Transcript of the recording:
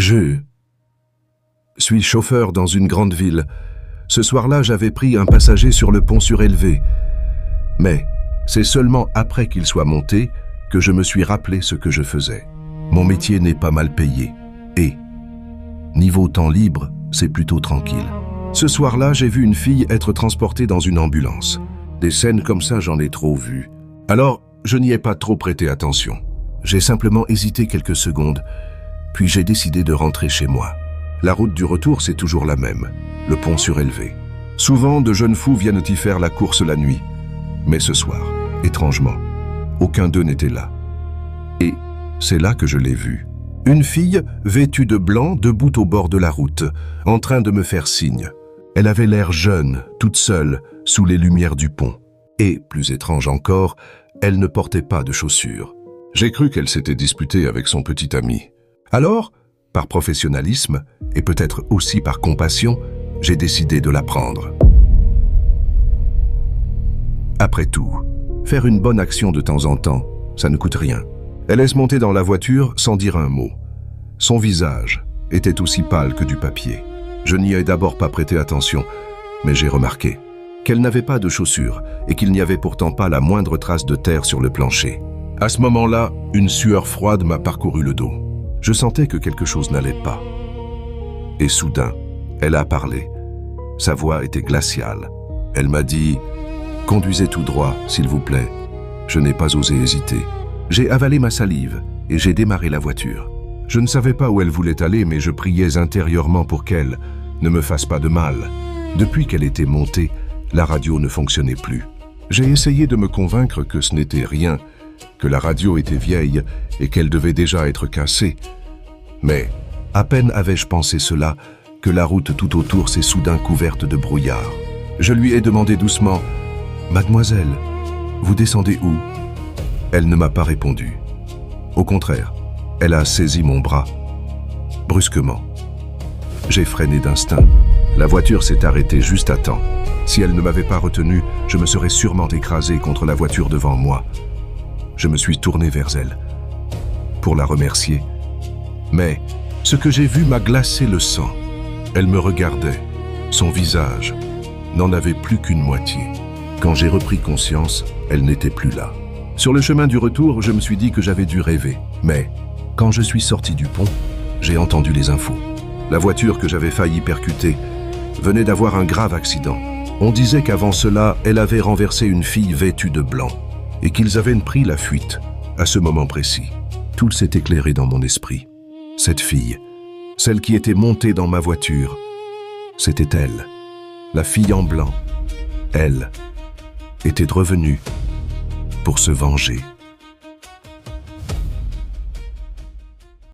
Je suis chauffeur dans une grande ville. Ce soir-là, j'avais pris un passager sur le pont surélevé. Mais c'est seulement après qu'il soit monté que je me suis rappelé ce que je faisais. Mon métier n'est pas mal payé. Et, niveau temps libre, c'est plutôt tranquille. Ce soir-là, j'ai vu une fille être transportée dans une ambulance. Des scènes comme ça, j'en ai trop vues. Alors, je n'y ai pas trop prêté attention. J'ai simplement hésité quelques secondes, puis j'ai décidé de rentrer chez moi. La route du retour, c'est toujours la même, le pont surélevé. Souvent, de jeunes fous viennent y faire la course la nuit. Mais ce soir, étrangement, aucun d'eux n'était là. Et c'est là que je l'ai vue. Une fille vêtue de blanc debout au bord de la route, en train de me faire signe. Elle avait l'air jeune, toute seule, sous les lumières du pont. Et, plus étrange encore, elle ne portait pas de chaussures. J'ai cru qu'elle s'était disputée avec son petit ami. Alors, par professionnalisme, et peut-être aussi par compassion, j'ai décidé de la prendre. Après tout, faire une bonne action de temps en temps, ça ne coûte rien. Elle laisse monter dans la voiture sans dire un mot. Son visage était aussi pâle que du papier. Je n'y ai d'abord pas prêté attention, mais j'ai remarqué qu'elle n'avait pas de chaussures et qu'il n'y avait pourtant pas la moindre trace de terre sur le plancher. À ce moment-là, une sueur froide m'a parcouru le dos. Je sentais que quelque chose n'allait pas. Et soudain, elle a parlé. Sa voix était glaciale. Elle m'a dit « Conduisez tout droit, s'il vous plaît ». Je n'ai pas osé hésiter. J'ai avalé ma salive et j'ai démarré la voiture. Je ne savais pas où elle voulait aller, mais je priais intérieurement pour qu'elle ne me fasse pas de mal. Depuis qu'elle était montée, la radio ne fonctionnait plus. J'ai essayé de me convaincre que ce n'était rien, que la radio était vieille et qu'elle devait déjà être cassée. Mais à peine avais-je pensé cela que la route tout autour s'est soudain couverte de brouillard. Je lui ai demandé doucement « Mademoiselle, vous descendez où ?» Elle ne m'a pas répondu. Au contraire, elle a saisi mon bras, brusquement. J'ai freiné d'instinct. La voiture s'est arrêtée juste à temps. Si elle ne m'avait pas retenu, je me serais sûrement écrasé contre la voiture devant moi. Je me suis tourné vers elle, pour la remercier. Mais ce que j'ai vu m'a glacé le sang. Elle me regardait. Son visage n'en avait plus qu'une moitié. Quand j'ai repris conscience, elle n'était plus là. Sur le chemin du retour, je me suis dit que j'avais dû rêver. Mais quand je suis sorti du pont, j'ai entendu les infos. La voiture que j'avais failli percuter venait d'avoir un grave accident. On disait qu'avant cela, elle avait renversé une fille vêtue de blanc et qu'ils avaient pris la fuite à ce moment précis. Tout s'est éclairé dans mon esprit. Cette fille, celle qui était montée dans ma voiture, c'était elle, la fille en blanc. Elle était revenue pour se venger.